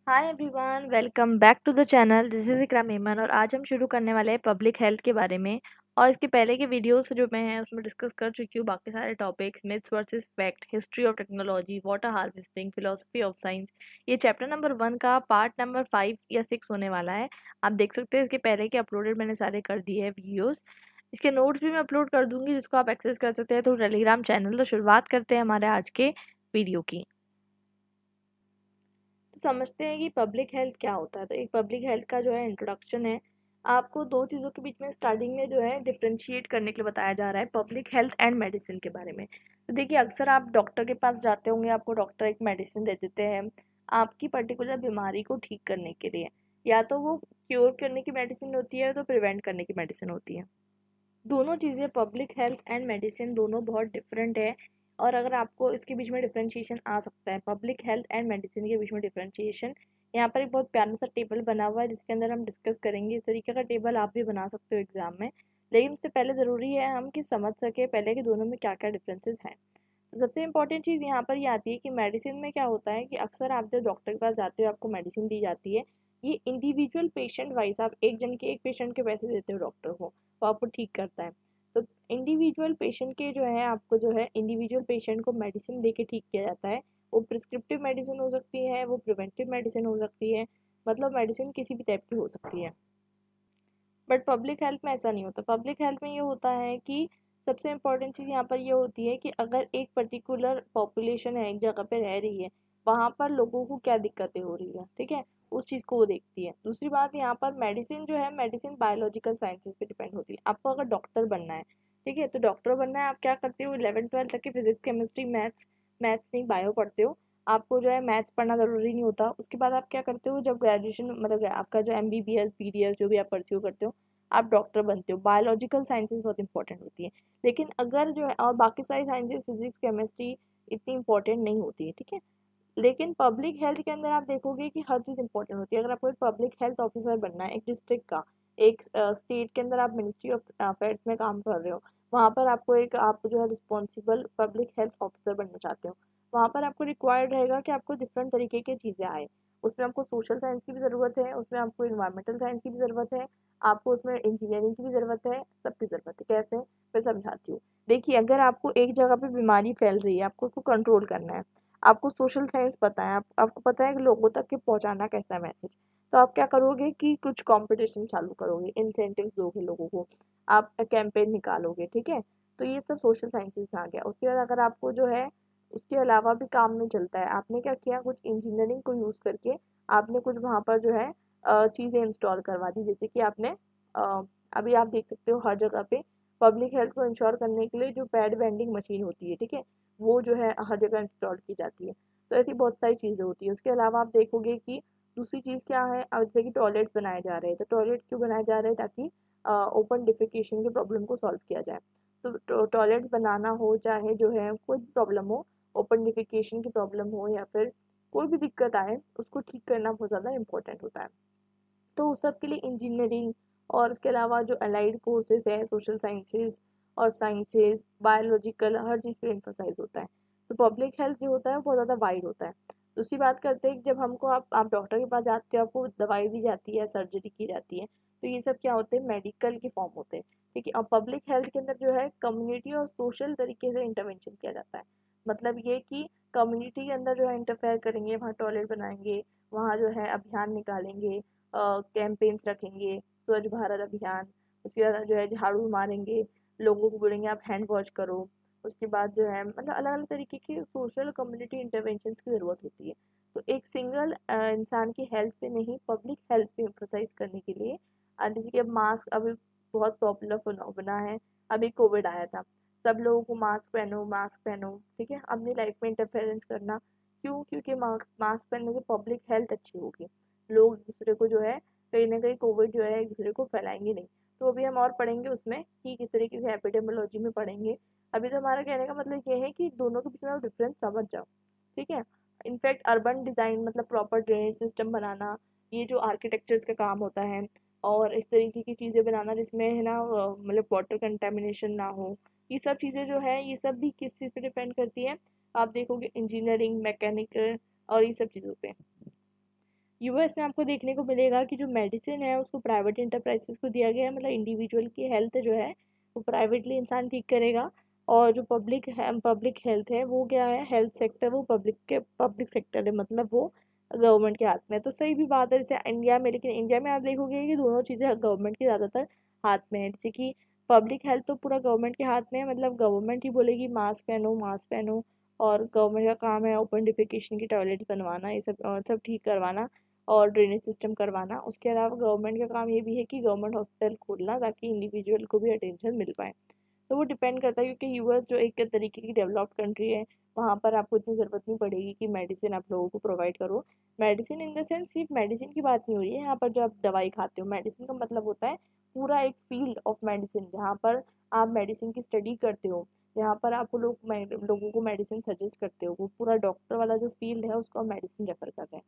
Hi everyone, welcome back to the channel. This is Iqra Memon और आज हम शुरू करने वाले हैं पब्लिक हेल्थ के बारे में। और इसके पहले के वीडियोस जो मैं हैं उसमें डिस्कस कर चुकी हूँ बाकी सारे topics, myths versus fact, history of technology, water harvesting, philosophy of science. ये चैप्टर नंबर 1 का पार्ट नंबर 5 या 6 होने वाला है। आप देख सकते हैं इसके पहले के अपलोडेड मैंने सारे कर दिए हैं वीडियोस। इसके नोट्स भी मैं अपलोड कर दूंगी जिसको आप एक्सेस कर सकते हैं थ्रू टेलीग्राम चैनल। तो शुरुआत करते हैं हमारे आज के वीडियो की। तो समझते हैं कि पब्लिक हेल्थ क्या होता है। तो एक पब्लिक हेल्थ का जो है इंट्रोडक्शन है। आपको दो चीज़ों के बीच में स्टार्टिंग में जो है डिफरेंशिएट करने के लिए बताया जा रहा है पब्लिक हेल्थ एंड मेडिसिन के बारे में। तो देखिए, अक्सर आप डॉक्टर के पास जाते होंगे, आपको डॉक्टर एक मेडिसिन दे देते हैं आपकी पर्टिकुलर बीमारी को ठीक करने के लिए। या तो वो क्योर करने की मेडिसिन होती है तो प्रिवेंट करने की मेडिसिन होती है। दोनों चीज़ें, पब्लिक हेल्थ एंड मेडिसिन, दोनों बहुत डिफरेंट है। और अगर आपको इसके बीच में डिफरेंशिएशन आ सकता है, पब्लिक हेल्थ एंड मेडिसिन के बीच में डिफरेंशिएशन, यहाँ पर एक बहुत प्यारा सा टेबल बना हुआ है जिसके अंदर हम डिस्कस करेंगे। इस तरीके का टेबल आप भी बना सकते हो एग्जाम में। लेकिन उससे पहले ज़रूरी है हम कि समझ सके पहले कि दोनों में क्या क्या डिफरेंसेस हैं। तो सबसे इंपॉर्टेंट चीज़ यहाँ पर ये आती है कि मेडिसिन में क्या होता है कि अक्सर आप जब डॉक्टर के पास जाते हो, आपको मेडिसिन दी जाती है। ये इंडिविजुअल पेशेंट वाइज, आप एक जन के, एक पेशेंट के पैसे देते हो डॉक्टर को, वो आपको ठीक करता है। तो इंडिविजुअल पेशेंट के जो है, आपको जो है इंडिविजुअल पेशेंट को मेडिसिन दे के ठीक किया जाता है। वो प्रिस्क्रिप्टिव मेडिसिन हो सकती है, वो प्रिवेंटिव मेडिसिन हो सकती है, मतलब मेडिसिन किसी भी टाइप की हो सकती है। बट पब्लिक हेल्थ में ऐसा नहीं होता। पब्लिक हेल्थ में ये होता है कि सबसे इम्पोर्टेंट चीज़ यहाँ पर ये होती है कि अगर एक पर्टिकुलर पॉपुलेशन है, एक जगह पे रह रही है, वहाँ पर लोगों को क्या दिक्कतें हो रही है, ठीक है, उस चीज़ को वो देखती है। दूसरी बात, यहाँ पर मेडिसिन जो है, मेडिसिन बायोलॉजिकल साइंसेज पे डिपेंड होती है। आपको अगर डॉक्टर बनना है, ठीक है, तो डॉक्टर बनना है, आप क्या करते हो, 11th 12th तक की फिजिक्स केमिस्ट्री मैथ्स, मैथ्स नहीं बायो पढ़ते हो। आपको जो है मैथ्स पढ़ना ज़रूरी नहीं होता। उसके बाद आप क्या करते हो, जब ग्रेजुएशन मतलब आपका जो MBBS BDS जो भी आप परस्यू करते हो, आप डॉक्टर बनते हो। बायोलॉजिकल साइंसेज बहुत इंपॉर्टेंट होती है। लेकिन अगर जो है, और बाकी सारी साइंसेज, फिजिक्स केमिस्ट्री इतनी इंपॉर्टेंट नहीं होती है, ठीक है। लेकिन पब्लिक हेल्थ के अंदर आप देखोगे कि हर चीज़ इंपॉर्टेंट होती है। अगर आपको एक पब्लिक हेल्थ ऑफिसर बनना है एक डिस्ट्रिक्ट का, एक स्टेट के अंदर आप मिनिस्ट्री ऑफ अफेयर्स में काम कर रहे हो, वहाँ पर आपको एक, आप जो है रिस्पॉन्सिबल पब्लिक हेल्थ ऑफिसर बनना चाहते हो, वहाँ पर आपको रिक्वायर्ड रहेगा कि आपको डिफरेंट तरीके की चीज़ें आए। उसमें आपको सोशल साइंस की भी ज़रूरत है, उसमें आपको इन्वायरमेंटल साइंस की भी ज़रूरत है, आपको उसमें इंजीनियरिंग की भी ज़रूरत है, सबकी ज़रूरत है। कैसे, मैं समझाती हूँ। देखिए, अगर आपको एक जगह पे बीमारी फैल रही है, आपको उसको कंट्रोल करना है, आपको सोशल साइंस पता है, आपको पता है कि लोगों तक के पहुंचाना कैसा है मैसेज, तो आप क्या करोगे कि कुछ कंपटीशन चालू करोगे, इंसेंटिव्स दोगे लोगों को, आप कैंपेन निकालोगे, ठीक है। तो ये सब सोशल साइंसेज में आ गया। उसके बाद अगर आपको जो है उसके अलावा भी काम में चलता है, आपने क्या किया, कुछ इंजीनियरिंग को यूज़ करके आपने कुछ वहाँ पर जो है चीज़ें इंस्टॉल करवा दी। जैसे कि आपने अ, अभी आप देख सकते हो हर जगह पे पब्लिक हेल्थ को इंश्योर करने के लिए जो पैड वेंडिंग मशीन होती है, ठीक है, वो जो है हर जगह इंस्टॉल की जाती है। तो ऐसी बहुत सारी चीज़ें होती है। उसके अलावा आप देखोगे कि दूसरी चीज़ क्या है, अब जैसे कि टॉयलेट्स बनाए जा रहे हैं, तो टॉयलेट्स क्यों बनाए जा रहे हैं, ताकि ओपन डिफिकेशन के प्रॉब्लम को सॉल्व किया जाए। तो टॉयलेट्स बनाना हो, चाहे जो है कोई भी प्रॉब्लम हो, ओपन डिफिकेशन की प्रॉब्लम हो या फिर कोई भी दिक्कत आए, उसको ठीक करना बहुत ज़्यादा इंपॉर्टेंट होता है। तो उस सब के लिए इंजीनियरिंग और उसके अलावा जो अलाइड कोर्सेज है, सोशल साइंसेज और साइंसेज, बायोलॉजिकल, हर चीज़ पे एम्फोसाइज होता है। तो पब्लिक हेल्थ जो होता है वो बहुत ज़्यादा वाइड होता है। दूसरी बात करते हैं कि जब हमको आप डॉक्टर के पास जाते हो, आपको दवाई दी जाती है, सर्जरी की जाती है, तो ये सब क्या होते हैं, मेडिकल के फॉर्म होते हैं, ठीक है। और पब्लिक हेल्थ के अंदर जो है कम्युनिटी और सोशल तरीके से इंटरवेंशन किया जाता है। मतलब ये कि कम्युनिटी के अंदर जो है इंटरफेयर करेंगे, वहाँ टॉयलेट बनाएंगे, वहाँ जो है अभियान निकालेंगे, कैंपेन्स रखेंगे, स्वच्छ भारत अभियान। उसके बाद जो है झाड़ू मारेंगे, लोगों को बोलेंगे आप हैंड वॉश करो। उसके बाद जो है मतलब अलग अलग तरीके के सोशल कम्युनिटी इंटरवेंशंस की ज़रूरत होती है। तो एक सिंगल इंसान की हेल्थ पे नहीं, पब्लिक हेल्थ पे एम्फोसाइज करने के लिए जैसे कि अब मास्क अभी बहुत पॉपुलर बना है। अभी कोविड आया था, सब लोगों को मास्क पहनो, मास्क पहनो, ठीक है, अपनी लाइफ में इंटरफेरेंस करना। क्यों? क्योंकि मास्क मास्क पहनने से पब्लिक हेल्थ अच्छी होगी, लोग एक दूसरे को जो है कहीं ना कहीं कोविड जो है एक दूसरे को फैलाएंगे नहीं। तो अभी हम और पढ़ेंगे उसमें कि किस तरीके से एपिडेमोलॉजी में पढ़ेंगे। अभी तो हमारा कहने का मतलब ये है कि दोनों के बीच में डिफरेंस समझ जाओ, ठीक है। इनफैक्ट अर्बन डिज़ाइन मतलब प्रॉपर ड्रेनेज सिस्टम बनाना, ये जो आर्किटेक्चर्स का काम होता है, और इस तरीके की चीज़ें बनाना जिसमें है ना मतलब वाटर कंटेमिनेशन ना हो, ये सब चीज़ें जो है, ये सब भी किस चीज़ पे डिपेंड करती है, आप देखोगे इंजीनियरिंग, मैकेनिकल और ये सब चीज़ों पे। यूएस में आपको देखने को मिलेगा कि जो मेडिसिन है उसको प्राइवेट इंटरप्राइजेस को दिया गया है, मतलब इंडिविजुअल की हेल्थ जो है वो प्राइवेटली इंसान ठीक करेगा, और जो पब्लिक हेल्थ है वो क्या है, हेल्थ सेक्टर वो पब्लिक सेक्टर है, मतलब वो गवर्नमेंट के हाथ में है। तो सही भी बात है जैसे इंडिया में, लेकिन इंडिया में आप देखोगे कि दोनों चीज़ें गवर्नमेंट के ज़्यादातर हाथ में है। जैसे कि पब्लिक हेल्थ तो पूरा गवर्नमेंट के हाथ में है, मतलब गवर्नमेंट ही बोलेगी मास्क पहनो, और गवर्नमेंट का काम है ओपन डिफिकेशन की टॉयलेट बनवाना, ये सब और सब ठीक करवाना, और ड्रेनेज सिस्टम करवाना। उसके अलावा गवर्नमेंट का काम ये भी है कि गवर्नमेंट हॉस्पिटल खोलना ताकि इंडिविजुअल को भी अटेंशन मिल पाए। तो वो डिपेंड करता है, क्योंकि यूएस जो एक तरीके की डेवलप्ड कंट्री है, वहाँ पर आपको इतनी ज़रूरत नहीं पड़ेगी कि मेडिसिन आप लोगों को प्रोवाइड करो। मेडिसिन इन द सेंस सिर्फ मेडिसिन की बात नहीं हो रही है यहाँ पर, जो आप दवाई खाते हो, मेडिसिन का मतलब होता है पूरा एक फील्ड ऑफ मेडिसिन, जहाँ पर आप मेडिसिन की स्टडी करते हो, जहाँ पर आप लोगों को मेडिसिन सजेस्ट करते हो, वो पूरा डॉक्टर वाला जो फील्ड है उसको मेडिसिन रेफर करते हैं।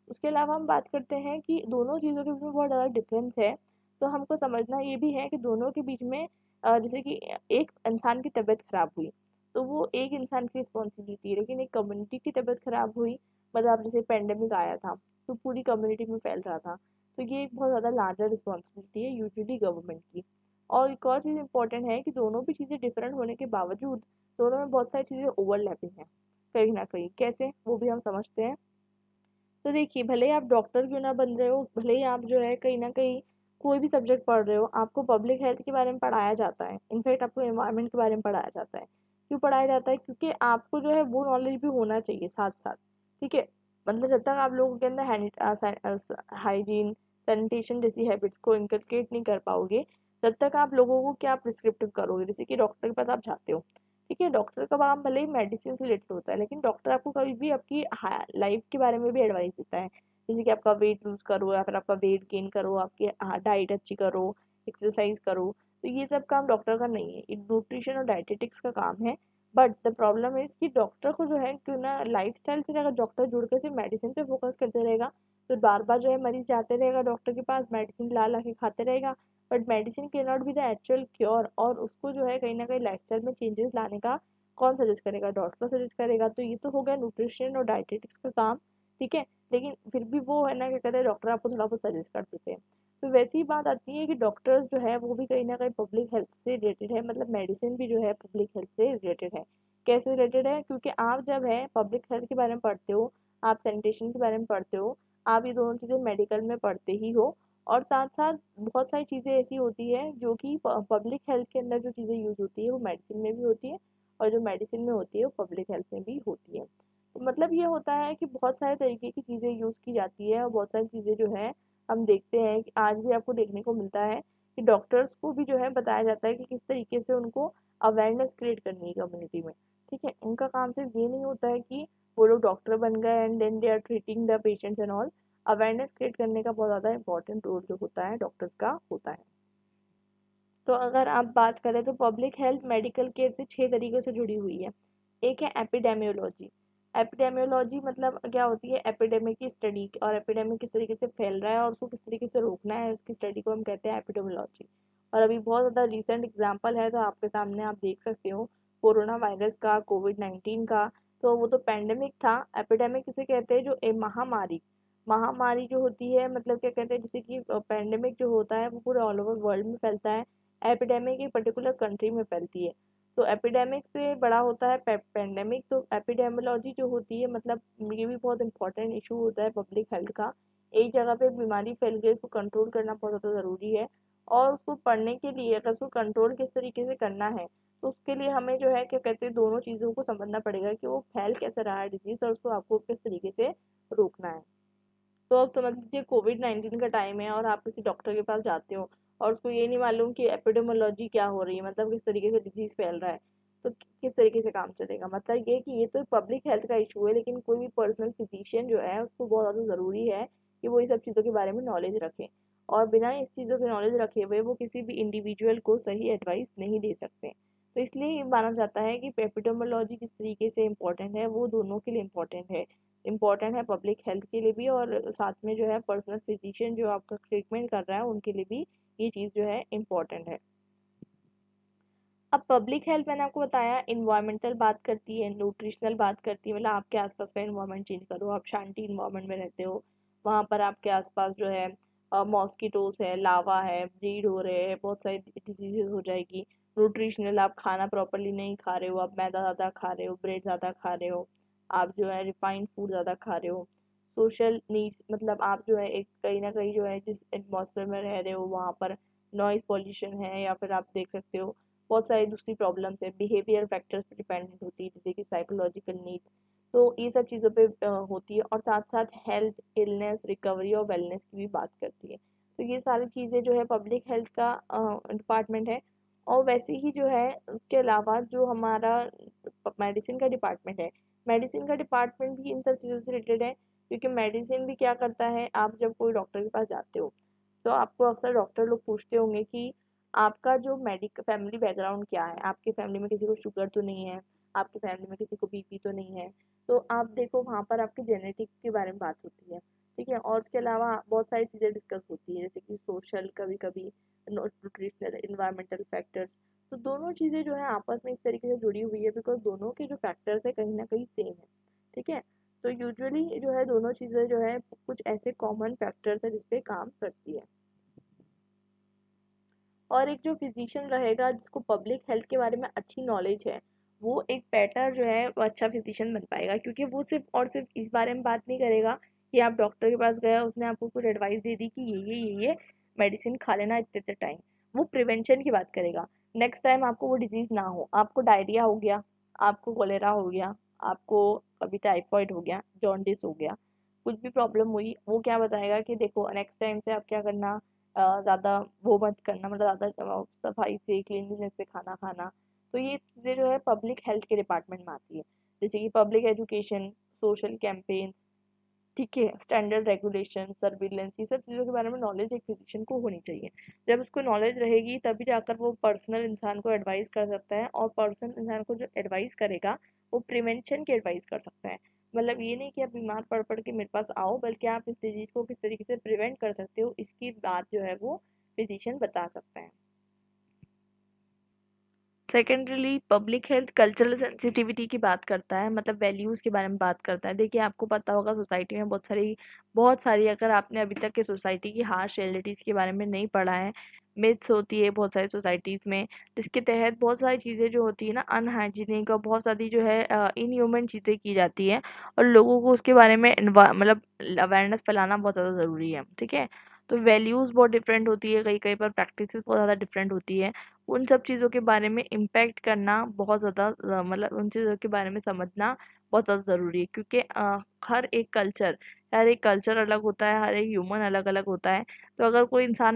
उसके अलावा हम बात करते हैं कि दोनों चीज़ों के बीच में बहुत ज़्यादा डिफरेंस है, तो हमको समझना ये भी है कि दोनों के बीच में जैसे कि एक इंसान की तबीयत खराब हुई तो वो एक इंसान की रिस्पॉन्सिबिलिटी है, लेकिन एक कम्युनिटी की तबीयत खराब हुई, मतलब जैसे पेंडेमिक आया था तो पूरी कम्युनिटी में फैल रहा था, तो ये एक बहुत ज़्यादा लार्जर रिस्पॉन्सिबिलिटी है यूजुअली गवर्नमेंट की। और एक और चीज़ इंपॉर्टेंट है कि दोनों भी चीज़ें डिफरेंट होने के बावजूद दोनों में बहुत सारी चीज़ें ओवरलैपिंग है, कहीं ना कहीं। कैसे, वो भी हम समझते हैं। तो देखिए, भले ही आप डॉक्टर क्यों ना बन रहे हो, भले ही आप जो है कहीं ना कहीं कोई भी सब्जेक्ट पढ़ रहे हो, आपको पब्लिक हेल्थ के बारे में पढ़ाया जाता है, इनफैक्ट आपको एनवायरनमेंट के बारे में पढ़ाया जाता है। क्यों पढ़ाया जाता है? क्योंकि आपको जो है वो नॉलेज भी होना चाहिए साथ साथ, ठीक है। मतलब जब तक आप लोगों के अंदर हाइजीन सैनिटेशन जैसी हैबिट्स को इनकलकेट नहीं कर पाओगे, तब तक आप लोगों को क्या प्रिस्क्रिप्टिव करोगे? जैसे कि डॉक्टर के पास आप जाते हो, ठीक है, डॉक्टर का काम भले ही मेडिसिन से रिलेटेड होता है, लेकिन डॉक्टर आपको कभी भी आपकी लाइफ के बारे में भी एडवाइस देता है, जैसे कि आपका वेट लूज करो या फिर आपका वेट गेन करो, आपकी डाइट अच्छी करो, एक्सरसाइज करो। तो ये सब काम डॉक्टर का नहीं है, ये न्यूट्रिशन और डाइटेटिक्स का काम है। बट द प्रॉब्लम इज कि डॉक्टर को जो है क्यों ना लाइफ स्टाइल से अगर डॉक्टर जुड़ के सिर्फ मेडिसिन पे फोकस करते रहेगा, तो बार बार जो है मरीज जाते रहेगा डॉक्टर के पास, मेडिसिन ला ला के खाते रहेगा, but medicine can not be the actual cure. और उसको जो है कहीं ना कहीं लाइफस्टाइल में चेंजेस लाने का कौन सजेस्ट करेगा? डॉक्टर सजेस्ट करेगा। तो ये तो हो गया न्यूट्रिशन और डाइटेटिक्स का काम, ठीक है। लेकिन फिर भी वो है ना, क्या कहते हैं, डॉक्टर आपको थोड़ा बहुत सजेस्ट कर देते हैं। तो वैसी ही बात आती है कि डॉक्टर्स जो है वो भी कहीं ना कहीं पब्लिक हेल्थ से रिलेटेड है, मतलब मेडिसिन भी जो है पब्लिक हेल्थ से रिलेटेड है। कैसे रिलेटेड है? क्योंकि आप जब है पब्लिक हेल्थ के बारे में पढ़ते हो, आप सैनिटेशन के बारे में पढ़ते हो, आप ये दोनों चीज़ें मेडिकल में पढ़ते ही हो, और साथ साथ बहुत सारी चीज़ें ऐसी होती है जो कि पब्लिक हेल्थ के अंदर जो चीज़ें यूज होती है वो मेडिसिन में भी होती है, और जो मेडिसिन में होती है वो पब्लिक हेल्थ में भी होती है। तो मतलब ये होता है कि बहुत सारे तरीके की चीज़ें यूज़ की जाती है, और बहुत सारी चीज़ें जो है हम देखते हैं कि आज भी आपको देखने को मिलता है कि डॉक्टर्स को भी जो है बताया जाता है कि किस तरीके से उनको अवेयरनेस क्रिएट करनी है कम्युनिटी में, ठीक है। उनका काम सिर्फ ये नहीं होता है कि वो लोग डॉक्टर बन गए and then they are treating the patients and all. Awareness create करने का बहुत ज़्यादा इंपॉर्टेंट रोल जो होता है डॉक्टर्स का होता है। तो अगर आप बात करें तो पब्लिक हेल्थ मेडिकल केयर से 6 तरीकों से जुड़ी हुई है। एक है एपिडेमियोलॉजी। एपिडेमियोलॉजी मतलब क्या होती है? एपिडेमिक की स्टडी, और एपिडेमिक किस तरीके से फैल रहा है और उसको किस तरीके से रोकना है, उसकी स्टडी को हम कहते हैं एपिडेमियोलॉजी। और अभी बहुत ज़्यादा रिसेंट एग्जाम्पल है तो आपके सामने आप देख सकते हो, कोरोना वायरस का, कोविड-19 का। तो वो तो पैंडेमिक था। एपिडेमिक किसे कहते हैं? जो महामारी, महामारी जो होती है, मतलब क्या कहते हैं, जैसे कि पैंडेमिक जो होता है वो पूरे ऑल ओवर वर्ल्ड में फैलता है, एपिडेमिक एक पर्टिकुलर कंट्री में फैलती है। तो एपिडेमिक से बड़ा होता है पेंडेमिक। तो एपिडेमियोलॉजी जो होती है, मतलब ये भी बहुत इंपॉर्टेंट इशू होता है पब्लिक हेल्थ का। एक जगह पे बीमारी फैल गई, उसको कंट्रोल करना बहुत ज़्यादा ज़रूरी है, और उसको पढ़ने के लिए अगर उसको कंट्रोल किस तरीके से करना है, तो उसके लिए हमें जो है क्या कहते हैं, दोनों चीज़ों को समझना पड़ेगा कि वो फैल कैसे रहा है डिजीज़, और उसको आपको किस तरीके से रोकना है। तो अब समझ लीजिए कोविड-19 का टाइम है और आप किसी डॉक्टर के पास जाते हो, और उसको ये नहीं मालूम कि एपिडेमियोलॉजी क्या हो रही है, मतलब किस तरीके से डिजीज़ फैल रहा है, तो किस तरीके से काम चलेगा। मतलब ये कि ये तो पब्लिक हेल्थ का इशू है, लेकिन कोई भी पर्सनल फिजिशियन जो है उसको बहुत ज़्यादा ज़रूरी है कि वो ये सब चीज़ों के बारे में नॉलेज रखे, और बिना इस चीज़ों की नॉलेज रखे हुए वो किसी भी इंडिविजुअल को सही एडवाइस नहीं दे सकते। तो इसलिए ये माना जाता है कि एपिडेमियोलॉजी जिस तरीके से इम्पोर्टेंट है वो दोनों के लिए इम्पोर्टेंट है पब्लिक हेल्थ के लिए भी, और साथ में जो है पर्सनल फिजिशियन जो आपका ट्रीटमेंट कर रहा है उनके लिए भी ये चीज़ जो है इम्पोर्टेंट है। अब पब्लिक हेल्थ मैंने आपको बताया इन्वायरमेंटल बात करती है, न्यूट्रिशनल बात करती है, मतलब आपके आसपास का इन्वायरमेंट चेंज करो, आप शांति इन्वायरमेंट में रहते हो, वहाँ पर आपके आसपास जो है मॉस्किटोस है, लावा है, ब्रीड हो रहे हैं, बहुत सारी डिजीजेज हो जाएगी। न्यूट्रिशनल आप खाना प्रॉपरली नहीं खा रहे हो, आप मैदा ज़्यादा खा रहे हो, ब्रेड ज़्यादा खा रहे हो, आप जो है रिफाइंड फूड ज़्यादा खा रहे हो। सोशल नीड्स मतलब आप जो है एक कहीं ना कहीं जो है जिस एटमॉस्फेयर में रह रहे हो वहाँ पर नॉइज़ पॉल्यूशन है, या फिर आप देख सकते हो बहुत सारी दूसरी प्रॉब्लम्स है, बिहेवियर फैक्टर्स पे डिपेंडेंट होती है, जैसे कि साइकोलॉजिकल नीड्स। तो ये सब चीज़ों पे होती है, और साथ साथ हेल्थ, इलनेस, रिकवरी और वेलनेस की भी बात करती है। तो ये सारी चीज़ें जो है पब्लिक हेल्थ का डिपार्टमेंट है। और वैसे ही जो है उसके अलावा जो हमारा मेडिसिन का डिपार्टमेंट है, मेडिसिन का डिपार्टमेंट भी इन सब चीज़ों से रिलेटेड है, क्योंकि मेडिसिन भी क्या करता है, आप जब कोई डॉक्टर के पास जाते हो तो आपको अक्सर डॉक्टर लोग पूछते होंगे कि आपका जो फैमिली बैकग्राउंड क्या है, आपकी फैमिली में किसी को शुगर तो नहीं है, आपकी फैमिली में किसी को बीपी तो नहीं है। तो आप देखो वहाँ पर आपके जेनेटिक के बारे में बात होती है, ठीक है। और उसके अलावा बहुत सारी चीज़ें डिस्कस होती है, जैसे कि सोशल, कभी कभी न्यूट्रिशनल, इन्वायरमेंटल फैक्टर्स। तो दोनों चीज़ें जो है आपस में इस तरीके से जुड़ी हुई है, बिकॉज दोनों के जो फैक्टर्स है कहीं ना कहीं सेम है, ठीक है। तो यूजुअली जो है दोनों चीज़ें जो है कुछ ऐसे कॉमन फैक्टर्स है जिसपे काम करती है। और एक जो फिजिशियन रहेगा जिसको पब्लिक हेल्थ के बारे में अच्छी नॉलेज है, वो एक बेटर जो है वो अच्छा फिजिशियन बन पाएगा, क्योंकि वो सिर्फ और सिर्फ इस बारे में बात नहीं करेगा कि आप डॉक्टर के पास गए, उसने आपको कुछ एडवाइस दे दी कि ये मेडिसिन खा लेना इतने इतने टाइम। वो प्रिवेंशन की बात करेगा। नेक्स्ट टाइम आपको वो डिजीज़ ना हो, आपको डायरिया हो गया, आपको कोलेरा हो गया, आपको कभी टाइफाइड हो गया, जॉन्डिस हो गया, कुछ भी प्रॉब्लम हुई, वो क्या बताएगा कि देखो नेक्स्ट टाइम से आप क्या करना, ज़्यादा वो मत करना, मतलब ज़्यादा सफाई से, क्लीनलीनेस से खाना खाना। तो ये चीज़ें जो है पब्लिक हेल्थ के डिपार्टमेंट में आती है, जैसे कि पब्लिक एजुकेशन, सोशल कैंपेन्स, ठीक है, स्टैंडर्ड रेगुलेशन, सर्विलेंस, ये सब चीज़ों के बारे में नॉलेज एक फिजिशियन को होनी चाहिए। जब उसको नॉलेज रहेगी तभी जाकर वो पर्सनल इंसान को एडवाइस कर सकता है, और पर्सनल इंसान को जो एडवाइस करेगा वो प्रिवेंशन की एडवाइस कर सकता है। मतलब ये नहीं कि आप बीमार पड़ के मेरे पास आओ, बल्कि आप इस डिजीज़ को किस तरीके से प्रिवेंट कर सकते हो, इसकी बात जो है वो फिजिशियन बता सकता है। सेकेंडरीली पब्लिक हेल्थ कल्चरल सेंसिटिविटी की बात करता है, मतलब वैल्यूज़ के बारे में बात करता है। देखिए आपको पता होगा सोसाइटी में बहुत सारी अगर आपने अभी तक के सोसाइटी की हार्श रियलिटीज़ के बारे में नहीं पढ़ा है, मिथ्स होती है बहुत सारी सोसाइटीज़ में, जिसके तहत बहुत सारी चीज़ें जो होती है ना अनहाइजीनिक, और बहुत सारी जो है इनह्यूमन चीज़ें की जाती हैं, और लोगों को उसके बारे में मतलब अवेयरनेस फैलाना बहुत ज़्यादा ज़रूरी है, ठीक है। तो वैल्यूज़ बहुत डिफरेंट होती है, कई कई पर प्रैक्टिसेस बहुत ज़्यादा डिफरेंट होती है। उन सब चीज़ों के बारे में इम्पैक्ट करना बहुत ज़्यादा मतलब उन चीज़ों के बारे में समझना बहुत ज़्यादा ज़रूरी है, क्योंकि हर एक कल्चर अलग होता है, हर एक ह्यूमन अलग अलग होता है। तो अगर कोई इंसान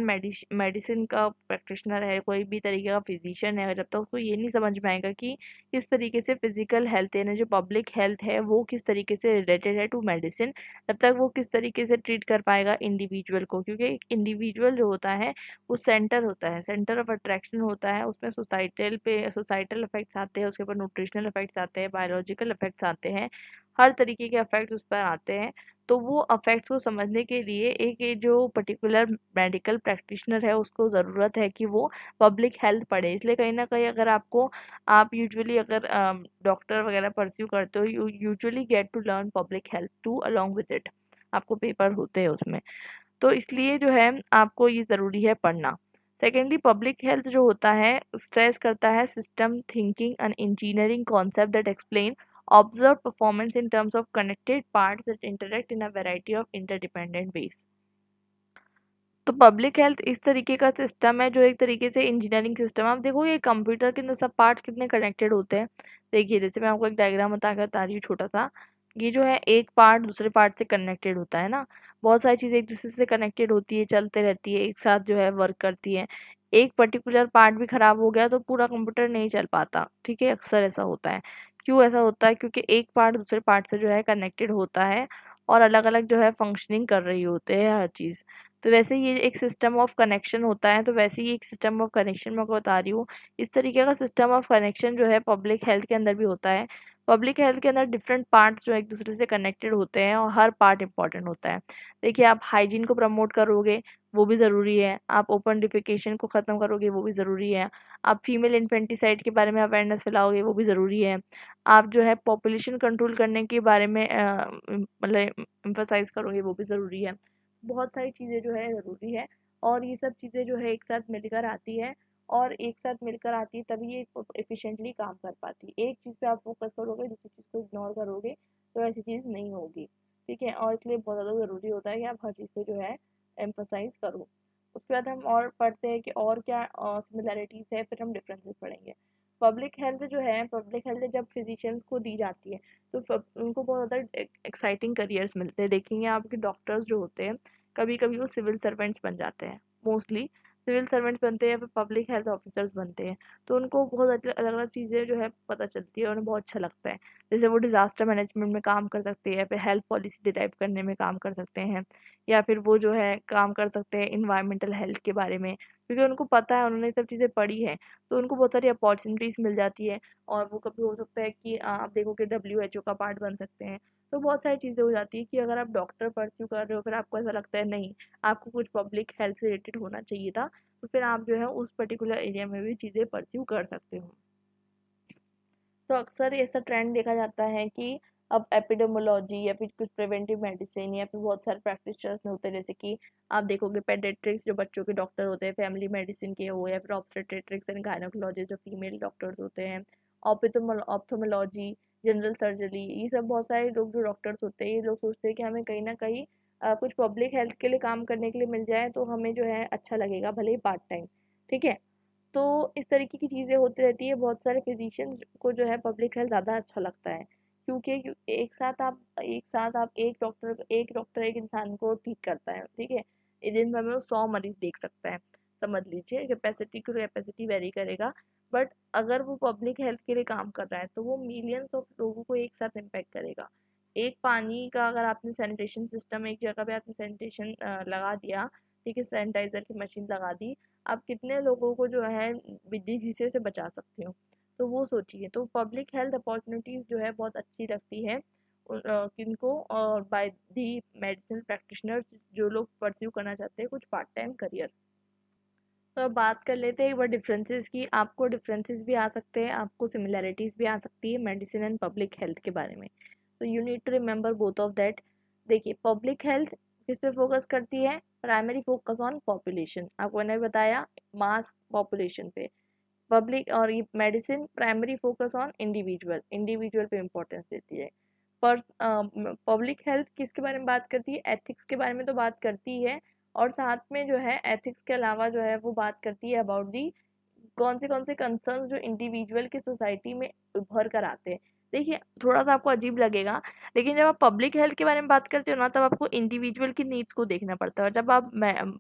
मेडिसिन का प्रैक्टिशनर है, कोई भी तरीके का फिजिशियन है, जब तक उसको ये नहीं समझ में आएगा कि किस तरीके से फिजिकल हेल्थ यानी जो पब्लिक हेल्थ है वो किस तरीके से रिलेटेड है टू मेडिसिन, तब तक वो किस तरीके से ट्रीट कर पाएगा इंडिविजुअल को। क्योंकि एक इंडिविजुअल जो होता है वो सेंटर होता है, सेंटर ऑफ अट्रैक्शन होता है, उसमें सोसाइटल इफेक्ट्स आते हैं, उसके ऊपर न्यूट्रिशनल इफेक्ट्स आते हैं, बायोलॉजिकल इफेक्ट्स आते हैं, हर तरीके के इफेक्ट्स उस पर आते हैं। तो वो इफेक्ट्स को समझने के लिए एक ये जो पर्टिकुलर मेडिकल प्रैक्टिशनर है उसको ज़रूरत है कि वो पब्लिक हेल्थ पढ़े। इसलिए कहीं ना कहीं अगर आप यूजुअली अगर डॉक्टर वगैरह परस्यू करते हो, you usually get to learn public health too along with it, आपको पेपर होते हैं उसमें। तो इसलिए जो है आपको ये ज़रूरी है पढ़ना। सेकेंडली पब्लिक हेल्थ जो होता है स्ट्रेस करता है system thinking and engineering concept that explain observe performance in terms of connected parts that interact in a variety of interdependent ways. तो पब्लिक हेल्थ इस तरीके का सिस्टम है जो एक तरीके से इंजीनियरिंग सिस्टम है। आप देखो ये कंप्यूटर के अंदर सब पार्ट्स कितने कनेक्टेड होते हैं। देखिए जैसे मैं आपको एक डायग्राम बता रही हूँ छोटा सा, ये जो है एक पार्ट दूसरे पार्ट से कनेक्टेड होता है ना, बहुत सारी चीज़ें एक दूसरे से कनेक्टेड होती है, चलते रहती है, एक साथ जो है वर्क करती है। एक पर्टिकुलर पार्ट भी खराब हो गया तो पूरा कंप्यूटर नहीं चल पाता, ठीक है, अक्सर ऐसा होता है। क्यों ऐसा होता है? क्योंकि एक पार्ट दूसरे पार्ट से जो है कनेक्टेड होता है, और अलग अलग जो है फंक्शनिंग कर रही होते हैं हर चीज़। तो वैसे ये एक सिस्टम ऑफ कनेक्शन होता है, तो वैसे ही एक सिस्टम ऑफ कनेक्शन मैं आपको बता रही हूँ। इस तरीके का सिस्टम ऑफ कनेक्शन जो है पब्लिक हेल्थ के अंदर भी होता है। पब्लिक हेल्थ के अंदर डिफरेंट पार्ट जो एक दूसरे से कनेक्टेड होते हैं और हर पार्ट इंपॉर्टेंट होता है। देखिए, आप हाइजीन को प्रमोट करोगे, वो भी ज़रूरी है। आप ओपन डिफेकेशन को ख़त्म करोगे, वो भी ज़रूरी है। आप फीमेल इन्फेंटिसाइड के बारे में अवेयरनेस फैलाओगे, वो भी ज़रूरी है। आप जो है पॉपुलेशन कंट्रोल करने के बारे में मतलब एम्फसाइज़ करोगे, वो भी ज़रूरी है। बहुत सारी चीज़ें जो है ज़रूरी है, और ये सब चीज़ें जो है एक साथ मिलकर आती है, और एक साथ मिलकर आती है तभी ये एफिशिएंटली काम कर पाती है। एक चीज़ पे आप फोकस करोगे, दूसरी चीज़ को इग्नोर करोगे, तो ऐसी चीज़ नहीं होगी। ठीक है, और इसलिए बहुत ज़्यादा ज़रूरी होता है कि आप हर चीज़ पे जो है एम्फसाइज करो। उसके बाद हम और पढ़ते हैं कि और क्या सिमिलैरिटीज़ है, फिर हम डिफरेंसेस पढ़ेंगे। पब्लिक हेल्थ जो है, पब्लिक हेल्थ जब फिजिशियंस को दी जाती है, तो उनको बहुत ज़्यादा एक्साइटिंग करियर्स मिलते हैं। देखेंगे आपके डॉक्टर्स जो होते हैं, कभी कभी वो सिविल सर्वेंट्स बन जाते हैं। मोस्टली सिविल सर्वेंट्स बनते हैं या फिर पब्लिक हेल्थ ऑफिसर्स बनते हैं, तो उनको बहुत अलग अलग चीज़ें जो है पता चलती है और उन्हें बहुत अच्छा लगता है। जैसे वो डिज़ास्टर मैनेजमेंट में काम कर सकते हैं, या फिर हेल्थ पॉलिसी डिराइव करने में काम कर सकते हैं, या फिर वो जो है काम कर सकते हैं इन्वायरमेंटल हेल्थ के बारे में, क्योंकि उनको पता है, उन्होंने ये सब चीज़ें पढ़ी है। तो उनको बहुत सारी अपॉर्चुनिटीज़ मिल जाती है, और वो कभी हो सकता है कि आप देखोगे WHO का पार्ट बन सकते हैं। तो बहुत सारी चीज़ें हो जाती है कि अगर आप डॉक्टर परस्यू कर रहे हो, फिर आपको ऐसा लगता है नहीं, आपको कुछ पब्लिक हेल्थ से रिलेटेड होना चाहिए था, तो फिर आप जो है उस पर्टिकुलर एरिया में भी चीज़ें परस्यू कर सकते हो। तो अक्सर ऐसा ट्रेंड देखा जाता है कि अब एपिडेमोलॉजी या फिर कुछ प्रिवेंटिव मेडिसिन या फिर बहुत सारे प्रैक्टिशनर्स में होते हैं, जैसे कि आप देखोगे पेडियाट्रिक्स जो बच्चों के डॉक्टर होते हैं, फैमिली मेडिसिन के हो, या फिर ऑब्स्टेट्रिक्स एंड गायनोकोलॉजिस्ट जो फीमेल डॉक्टर्स होते हैं, ऑप्थोमोलॉजी, जनरल सर्जरी, ये सब बहुत सारे लोग जो डॉक्टर्स होते हैं, ये लोग सोचते हैं कि हमें कहीं ना कहीं कुछ पब्लिक हेल्थ के लिए काम करने के लिए मिल जाए तो हमें जो है अच्छा लगेगा, भले ही पार्ट टाइम। ठीक है, तो इस तरीके की चीज़ें होती रहती है। बहुत सारे फिजिशियंस को जो है पब्लिक हेल्थ ज़्यादा अच्छा लगता है, क्योंकि एक साथ आप एक डॉक्टर एक इंसान को ठीक करता है। ठीक है, दिन भर में वो 100 मरीज देख सकता है, समझ लीजिए। कैपेसिटी वेरी करेगा, बट अगर वो पब्लिक हेल्थ के लिए काम कर रहा है तो वो मिलियंस ऑफ लोगों को एक साथ इम्पैक्ट करेगा। एक पानी का अगर आपने सैनिटेशन सिस्टम एक जगह पे आपने सैनिटेशन लगा दिया, ठीक है, सैनिटाइजर की मशीन लगा दी, आप कितने लोगों को जो है डिजीज़ से बचा सकते हो। तो वो सोचिए, तो पब्लिक हेल्थ अपॉर्चुनिटीज़ जो है बहुत अच्छी लगती है किनको, और बाय दी मेडिसिनल प्रैक्टिशनर्स जो लोग परस्यू करना चाहते हैं कुछ पार्ट टाइम करियर। तो अब बात कर लेते हैं एक बार डिफरेंसेस की। आपको डिफरेंसेस भी आ सकते हैं, आपको सिमिलैरिटीज़ भी आ सकती है मेडिसिन एंड पब्लिक हेल्थ के बारे में। तो you need to remember both of that. देखिए, पब्लिक हेल्थ किस पे फोकस करती है? प्राइमरी फोकस ऑन पॉपुलेशन, आपको मैंने बताया, मास पॉपुलेशन पे। पब्लिक और ये medicine primary focus on individual, individual पे इम्पोर्टेंस देती है। पर पब्लिक हेल्थ किसके बारे में बात करती है? एथिक्स के बारे में तो बात करती है, और साथ में जो है एथिक्स के अलावा जो है वो बात करती है अबाउट दी कौन से कंसर्न्स जो इंडिविजुअल की सोसाइटी में उभर कर आते हैं। देखिए, थोड़ा सा आपको अजीब लगेगा, लेकिन जब आप पब्लिक हेल्थ के बारे में बात करते हो ना, तब आपको इंडिविजुअल की नीड्स को देखना पड़ता है, और जब आप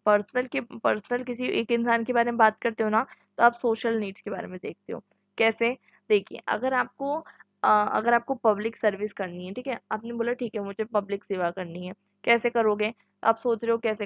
पर्सनल किसी एक इंसान के बारे में बात करते हो ना, तो आप सोशल नीड्स के बारे में देखते हो। कैसे? देखिए, अगर आपको पब्लिक सर्विस करनी है, ठीक है, आपने बोला ठीक है मुझे पब्लिक सेवा करनी है, कैसे करोगे? आप सोच रहे हो कैसे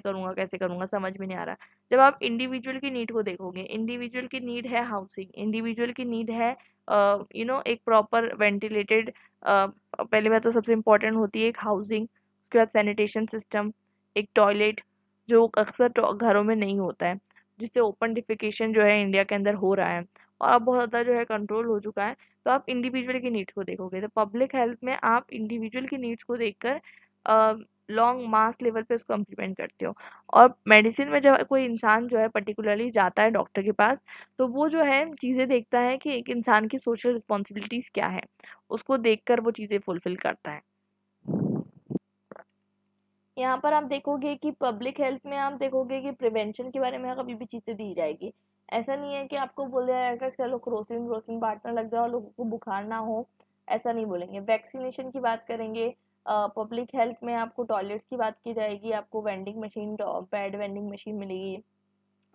करूँगा, समझ में नहीं आ रहा। जब आप इंडिविजुअल की नीड को देखोगे, इंडिविजुअल की नीड है हाउसिंग, इंडिविजुअल की नीड है एक प्रॉपर वेंटिलेटेड, पहली बात तो सबसे इम्पोर्टेंट होती है एक हाउसिंग, उसके बाद सैनिटेशन सिस्टम, एक टॉयलेट जो अक्सर घरों में नहीं होता है, जिससे ओपन डिफिकेशन जो है इंडिया के अंदर हो रहा है, और अब बहुत ज़्यादा जो है कंट्रोल हो चुका है। तो आप इंडिविजुअल की नीड्स को देखोगे, तो पब्लिक हेल्थ में आप इंडिविजुअल की नीड्स को देखकर लॉन्ग मास लेवल पे उसको इम्प्लीमेंट करते हो। और मेडिसिन में जब कोई इंसान जो है पर्टिकुलरली जाता है डॉक्टर के पास, तो वो जो है चीज़ें देखता है कि एक इंसान की सोशल रिस्पॉन्सिबिलिटीज़ क्या है, उसको देखकर वो चीज़ें फुलफिल करता है। यहाँ पर आप देखोगे कि पब्लिक हेल्थ में आप देखोगे कि प्रिवेंशन के बारे में कभी भी चीज़ें दी जाएगी। ऐसा नहीं है कि आपको बोला जाएगा चलो क्रोसिन व्रोसिन बांटने लग जाओ, लोगों को बुखार ना हो, ऐसा नहीं बोलेंगे। वैक्सीनेशन की बात करेंगे, पब्लिक हेल्थ में आपको टॉयलेट्स की बात की जाएगी, आपको vending machine, pad vending machine मिलेगी,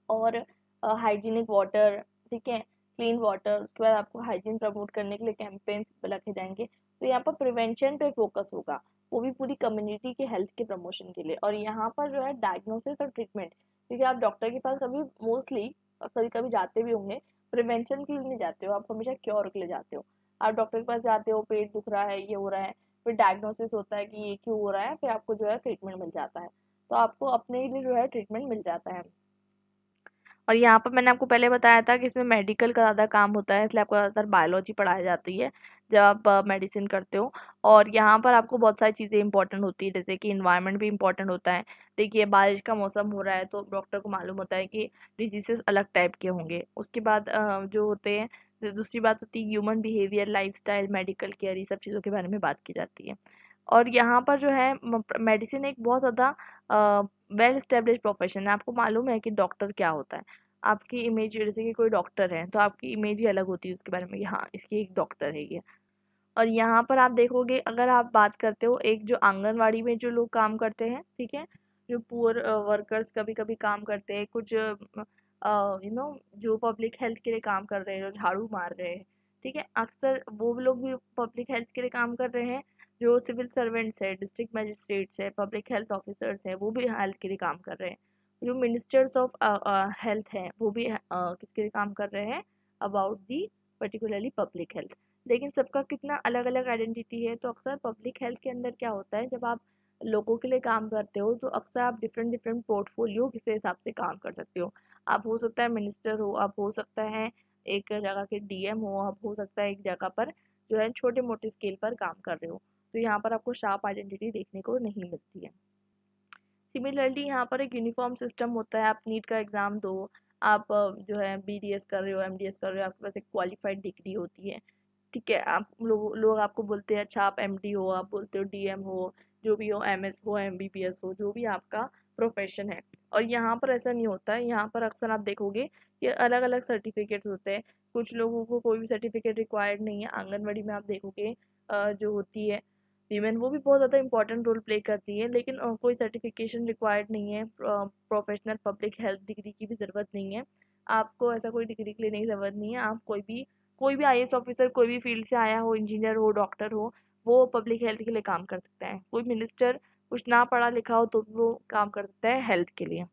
और हाइजीनिक वाटर, ठीक है, क्लीन वाटर। उसके बाद आपको हाइजीन प्रमोट करने के लिए कैंपेन्स रखे जाएंगे। तो यहाँ पर प्रिवेंशन पे फोकस होगा, वो भी पूरी कम्युनिटी के हेल्थ के प्रमोशन के लिए। और यहाँ पर जो है डायग्नोसिस और ट्रीटमेंट, क्योंकि आप डॉक्टर के पास कभी मोस्टली कभी कभी जाते भी होंगे, प्रिवेंशन के लिए नहीं जाते हो, आप हमेशा क्योर के लिए जाते हो। आप डॉक्टर के पास जाते हो, पेट दुख रहा है, ये हो रहा है, फिर डायग्नोसिस होता है कि ये क्यों हो रहा है, फिर आपको जो है ट्रीटमेंट मिल जाता है। तो आपको अपने लिए जो है ट्रीटमेंट मिल जाता है। और यहाँ पर मैंने आपको पहले बताया था कि इसमें मेडिकल का ज़्यादा काम होता है, इसलिए आपको ज़्यादातर बायोलॉजी पढ़ाई जाती है जब आप मेडिसिन करते हो। और यहाँ पर आपको बहुत सारी चीज़ें इंपॉर्टेंट होती है, जैसे कि इन्वायरमेंट भी इंपॉर्टेंट होता है। देखिए बारिश का मौसम हो रहा है तो डॉक्टर को मालूम होता है कि डिजीजेस अलग टाइप के होंगे। उसके बाद जो होते हैं, दूसरी बात होती है human behaviour, lifestyle, medical care, ये सब चीज़ों के बारे में बात की जाती है। और यहाँ पर जो है मेडिसिन एक बहुत ज़्यादा वेल एस्टेब्लिश प्रोफेशन है। आपको मालूम है कि डॉक्टर क्या होता है। आपकी इमेज, जैसे कि कोई डॉक्टर है तो आपकी इमेज ही अलग होती है उसके बारे में कि हाँ इसकी एक डॉक्टर है ये। और यहाँ पर आप देखोगे, अगर आप बात करते हो एक जो आंगनवाड़ी में जो लोग काम करते हैं, ठीक है, जो पुअर वर्कर्स कभी कभी काम करते हैं, कुछ जो पब्लिक हेल्थ के लिए काम कर रहे हैं, जो झाड़ू मार रहे हैं, ठीक है, अक्सर वो लोग भी पब्लिक हेल्थ के लिए काम कर रहे हैं। जो सिविल सर्वेंट्स है, डिस्ट्रिक्ट मजिस्ट्रेट्स है, पब्लिक हेल्थ ऑफिसर्स हैं, वो भी हेल्थ के लिए काम कर रहे हैं। जो मिनिस्टर्स ऑफ हेल्थ हैं वो भी किसके लिए काम कर रहे हैं, about the particularly public health. लेकिन सबका कितना अलग अलग आइडेंटिटी है। तो अक्सर पब्लिक हेल्थ के अंदर क्या होता है, जब आप लोगों के लिए काम करते हो तो अक्सर आप डिफरेंट डिफरेंट पोर्टफोलियो किस हिसाब से काम कर सकते हो। आप हो सकता है मिनिस्टर हो, आप हो सकता है एक जगह के डीएम हो, आप हो सकता है एक जगह पर जो है छोटे मोटे स्केल पर काम कर रहे हो। तो यहाँ पर आपको शार्प आइडेंटिटी देखने को नहीं मिलती है। सिमिलरली यहाँ पर एक यूनिफॉर्म सिस्टम होता है। आप नीट का एग्ज़ाम दो, आप जो है बीडीएस कर रहे हो, एमडीएस कर रहे हो, आपके पास एक क्वालिफाइड डिग्री होती है, ठीक है। आप लोग आपको बोलते हैं अच्छा आप एमडी हो, आप बोलते हो डीएम हो, जो भी हो, एमएस हो, एमबीबीएस हो, जो भी आपका प्रोफेशन है। और यहाँ पर ऐसा नहीं होता है। यहाँ पर अक्सर आप देखोगे कि अलग अलग सर्टिफिकेट्स होते हैं। कुछ लोगों को कोई भी सर्टिफिकेट रिक्वायर्ड नहीं है। आंगनवाड़ी में आप देखोगे जो होती है वीमेन, वो भी बहुत ज़्यादा इंपॉर्टेंट रोल प्ले करती है, लेकिन कोई सर्टिफिकेशन रिक्वायर्ड नहीं है। प्रोफेशनल पब्लिक हेल्थ डिग्री की भी ज़रूरत नहीं है। आपको ऐसा कोई डिग्री के लिए नहीं ज़रूरत नहीं है। आप कोई भी आईएएस ऑफिसर कोई भी फील्ड से आया हो, इंजीनियर हो, डॉक्टर हो, वो पब्लिक हेल्थ के लिए काम कर सकता है। कोई मिनिस्टर कुछ ना पढ़ा लिखा हो तो भी वो काम कर सकता है हेल्थ के लिए।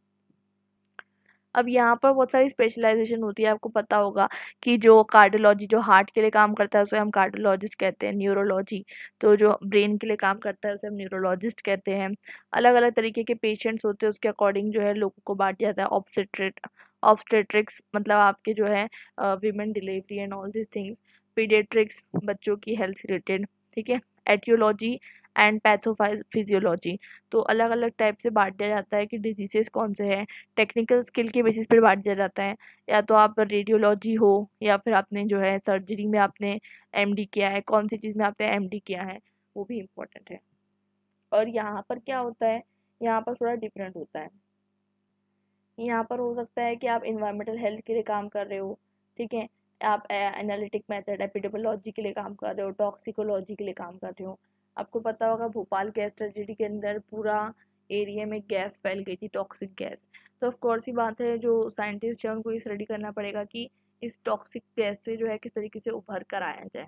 अब यहाँ पर बहुत सारी स्पेशलाइजेशन होती है। आपको पता होगा कि जो कार्डियोलॉजी, जो हार्ट के लिए काम करता है उसे हम कार्डियोलॉजिस्ट कहते हैं। न्यूरोलॉजी, तो जो ब्रेन के लिए काम करता है उसे हम न्यूरोलॉजिस्ट कहते हैं। अलग अलग तरीके के पेशेंट्स होते हैं, उसके अकॉर्डिंग जो है लोगों को बांट जाता है। ऑब्स्टेट्रिक्स मतलब आपके जो है women delivery and all this things. Paediatrics बच्चों की हेल्थ से रिलेटेड, ठीक है। एटियोलॉजी एंड पैथोफिजियोलॉजी, तो अलग अलग टाइप से बांट दिया जाता है कि डिजीजेस कौन से हैं। टेक्निकल स्किल के बेसिस पर बांट दिया जाता है। या तो आप रेडियोलॉजी हो, या फिर आपने जो है सर्जरी में आपने एमडी किया है, कौन सी चीज़ में आपने एमडी किया है, वो भी इम्पोर्टेंट है। और यहाँ पर क्या होता है, यहाँ पर थोड़ा डिफरेंट होता है। यहाँ पर हो सकता है कि आप इन्वायरमेंटल हेल्थ के लिए काम कर रहे हो, ठीक है। आप एनालिटिक मेथड, एपिडेमोलॉजी के लिए काम कर रहे हो, टॉक्सिकोलॉजी के लिए काम कर रहे हो। आपको पता होगा भोपाल गैस ट्रेजेडी के अंदर पूरा एरिया में गैस फैल गई थी, टॉक्सिक गैस। तो ऑफ कोर्स ही बात है, जो साइंटिस्ट है उनको ये स्टडी करना पड़ेगा कि इस टॉक्सिक गैस से जो है किस तरीके से उभर कर आया जाए,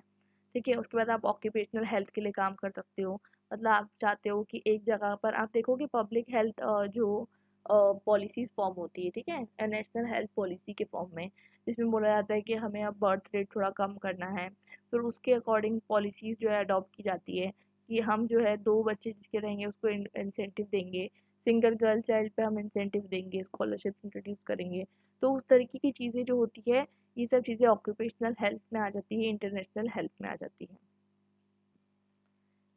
ठीक है। उसके बाद आप ऑक्यूपेशनल हेल्थ के लिए काम कर सकते हो। मतलब आप चाहते हो कि एक जगह पर आप देखोगे पब्लिक हेल्थ जो पॉलिसीज फॉर्म होती है, ठीक है, नेशनल हेल्थ पॉलिसी के फॉर्म में, जिसमें बोला जाता है कि हमें अब बर्थ रेट थोड़ा कम करना है। फिर उसके अकॉर्डिंग पॉलिसीज जो है अडॉप्ट की जाती है कि हम जो है 2 बच्चे जिसके रहेंगे उसको इंसेंटिव देंगे, सिंगल गर्ल चाइल्ड पे हम इंसेंटिव देंगे, स्कॉलरशिप इंट्रोड्यूस करेंगे। तो उस तरीके की चीज़ें जो होती है, ये सब चीज़ें ऑक्यूपेशनल हेल्थ में आ जाती है, इंटरनेशनल हेल्थ में आ जाती है।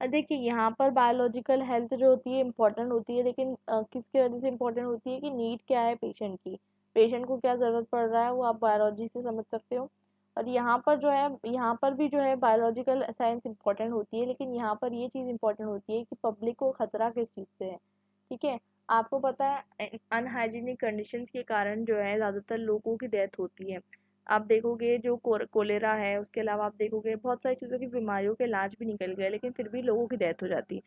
देखिए यहाँ पर बायोलॉजिकल हेल्थ जो होती है इम्पोर्टेंट होती है, लेकिन किसकी वजह से इम्पोर्टेंट होती है कि नीड क्या है पेशेंट की, पेशेंट को क्या ज़रूरत पड़ रहा है, वो आप बायोलॉजी से समझ सकते हो। और यहाँ पर जो है, यहाँ पर भी जो है बायोलॉजिकल साइंस इम्पोर्टेंट होती है, लेकिन यहाँ पर ये चीज़ इम्पोर्टेंट होती है कि पब्लिक को खतरा किस चीज़ से है, ठीक है। आपको पता है अनहाइजीनिक कंडीशंस के कारण जो है ज़्यादातर लोगों की डेथ होती है। आप देखोगे जो कोलेरा है, उसके अलावा आप देखोगे बहुत सारी चीज़ों की बीमारियों के इलाज भी निकल गए, लेकिन फिर भी लोगों की डेथ हो जाती है।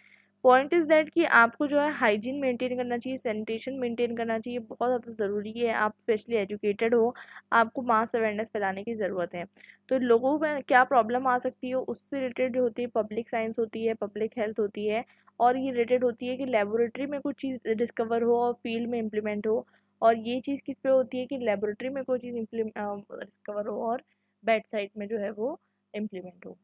पॉइंट इज़ दैट कि आपको जो है हाइजीन मेंटेन करना चाहिए, सैनिटेशन मेंटेन करना चाहिए, बहुत ज़्यादा ज़रूरी है। आप स्पेशली एजुकेटेड हो, आपको मास अवेयरनेस फैलाने की ज़रूरत है। तो लोगों में क्या प्रॉब्लम आ सकती है उससे रिलेटेड जो होती है पब्लिक साइंस होती है, पब्लिक हेल्थ होती है। और ये रिलेटेड होती है कि लेबोरेटरी में कुछ चीज़ डिस्कवर हो और फील्ड में इम्प्लीमेंट हो। और ये चीज़ किस पे होती है कि लेबोरेटरी में कोई चीज़ डिस्कवर हो और बेड साइड में जो है वो इम्प्लीमेंट हो।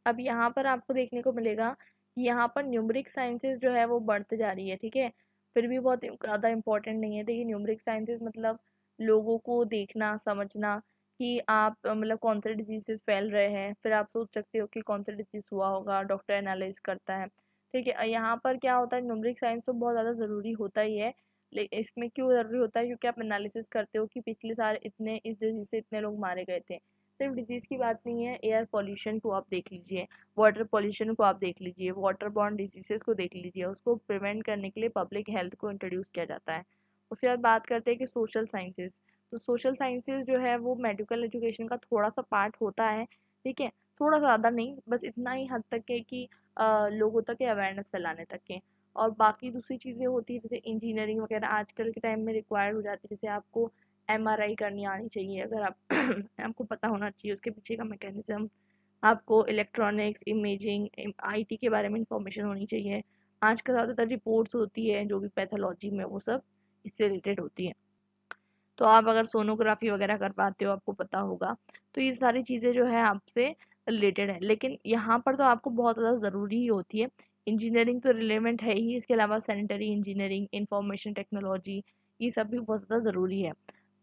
अब यहाँ पर आपको देखने को मिलेगा कि यहाँ पर न्यूमरिक साइंसेस जो है वो बढ़ते जा रही है, ठीक है। फिर भी बहुत ज़्यादा इम्पोर्टेंट नहीं है। देखिए न्यूमरिक साइंसेस मतलब लोगों को देखना समझना कि आप मतलब कौन से डिजीजेस फैल रहे हैं, फिर आप सोच सकते हो कि कौन सा डिजीज हुआ होगा, डॉक्टर एनालाइज करता है, ठीक है। यहाँ पर क्या होता है, न्यूमरिक साइंस तो बहुत ज़्यादा ज़रूरी होता ही है, लेकिन इसमें क्यों ज़रूरी होता है, क्योंकि आप एनालिसिस करते हो कि पिछले साल इतने इस डिजीज से इतने लोग मारे गए थे। सिर्फ डिजीज की बात नहीं है, एयर पॉल्यूशन को आप देख लीजिए, वाटर पॉल्यूशन को आप देख लीजिए, वाटर बॉर्न डिजीजेस को देख लीजिए, उसको प्रिवेंट करने के लिए पब्लिक हेल्थ को इंट्रोड्यूस किया जाता है। उसके बाद बात करते हैं कि सोशल साइंसेस। तो सोशल साइंसेस जो है वो मेडिकल एजुकेशन का थोड़ा सा पार्ट होता है, ठीक है। थोड़ा ज़्यादा नहीं, बस इतना ही हद तक है कि लोगों तक अवेयरनेस फैलाने तक के। और बाकी दूसरी चीज़ें होती है जैसे इंजीनियरिंग वगैरह आजकल के टाइम में रिक्वायर्ड हो जाती है, जैसे आपको एमआरआई करनी आनी चाहिए, अगर आप आपको पता होना चाहिए उसके पीछे का मैकेनिज्म, आपको इलेक्ट्रॉनिक्स, इमेजिंग, आईटी के बारे में इंफॉर्मेशन होनी चाहिए। आजकल ज़्यादातर रिपोर्ट्स होती है जो भी पैथोलॉजी में, वो सब इससे रिलेटेड होती है। तो आप अगर सोनोग्राफी वगैरह कर पाते हो, आपको पता होगा, तो ये सारी चीज़ें जो है आपसे रिलेटेड है। लेकिन यहाँ पर तो आपको बहुत ज़्यादा ज़रूरी ही होती है। इंजीनियरिंग तो रिलेवेंट है ही, इसके अलावा सैनिटरी इंजीनियरिंग, इंफॉर्मेशन टेक्नोलॉजी, ये सब भी बहुत ज़्यादा ज़रूरी है।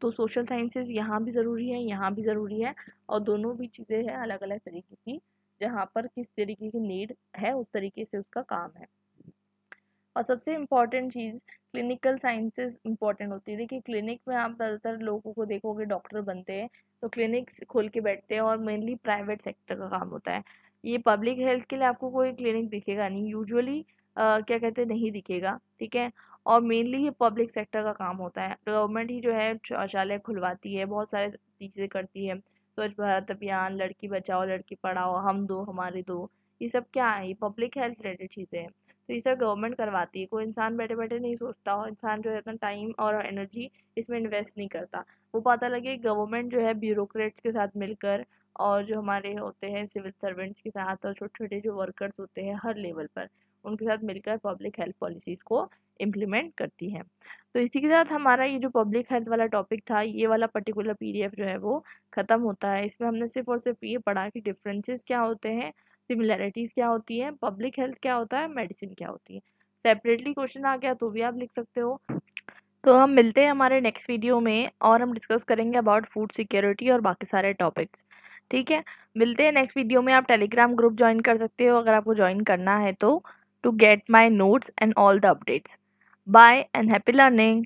तो सोशल साइंसेज यहाँ भी ज़रूरी है, यहाँ भी ज़रूरी है, और दोनों भी चीज़ें हैं अलग अलग तरीके की, जहाँ पर किस तरीके की नीड है उस तरीके से उसका काम है। और सबसे इम्पॉर्टेंट चीज़ क्लिनिकल साइंसेस इम्पॉर्टेंट होती है। देखिए क्लिनिक में आप ज़्यादातर लोगों को देखोगे डॉक्टर बनते हैं, तो क्लिनिक्स खोल के बैठते हैं, और मेनली प्राइवेट सेक्टर का काम होता है। ये पब्लिक हेल्थ के लिए आपको कोई क्लिनिक दिखेगा नहीं यूजुअली, क्या कहते हैं, नहीं दिखेगा, ठीक है। और मेनली ये पब्लिक सेक्टर का काम होता है। गवर्नमेंट ही जो है शौचालय खुलवाती है, बहुत सारे चीज़ें करती है, स्वच्छ भारत अभियान, लड़की बचाओ लड़की पढ़ाओ, हम दो हमारे दो, ये सब क्या है, ये पब्लिक हेल्थ रिलेटेड चीज़ें हैं। तो ये सब गवर्नमेंट करवाती है, कोई इंसान बैठे बैठे नहीं सोचता, और इंसान जो है इतना टाइम और एनर्जी इसमें इन्वेस्ट नहीं करता। वो पता लगे गवर्नमेंट जो है ब्यूरोक्रेट्स के साथ मिलकर, और जो हमारे होते हैं सिविल सर्वेंट्स के साथ, और छोटे छोटे जो वर्कर्स होते हैं हर लेवल पर, उनके साथ मिलकर पब्लिक हेल्थ पॉलिसीज़ को इम्प्लीमेंट करती है। तो इसी के साथ हमारा ये जो पब्लिक हेल्थ वाला टॉपिक था, ये वाला पर्टिकुलर पीडीएफ जो है वो ख़त्म होता है। इसमें हमने सिर्फ और सिर्फ ये पढ़ा कि डिफरेंसेस क्या होते हैं, सिमिलैरिटीज़ क्या होती हैं, पब्लिक हेल्थ क्या होता है, मेडिसिन क्या होती है। सेपरेटली क्वेश्चन आ गया तो भी आप लिख सकते हो। तो हम मिलते हैं हमारे नेक्स्ट वीडियो में, और हम डिस्कस करेंगे अबाउट फूड सिक्योरिटी और बाकी सारे टॉपिक्स, ठीक है। मिलते हैं नेक्स्ट वीडियो में। आप टेलीग्राम ग्रुप ज्वाइन कर सकते हो अगर आपको ज्वाइन करना है तो, to get my notes and all the updates. Bye and happy learning.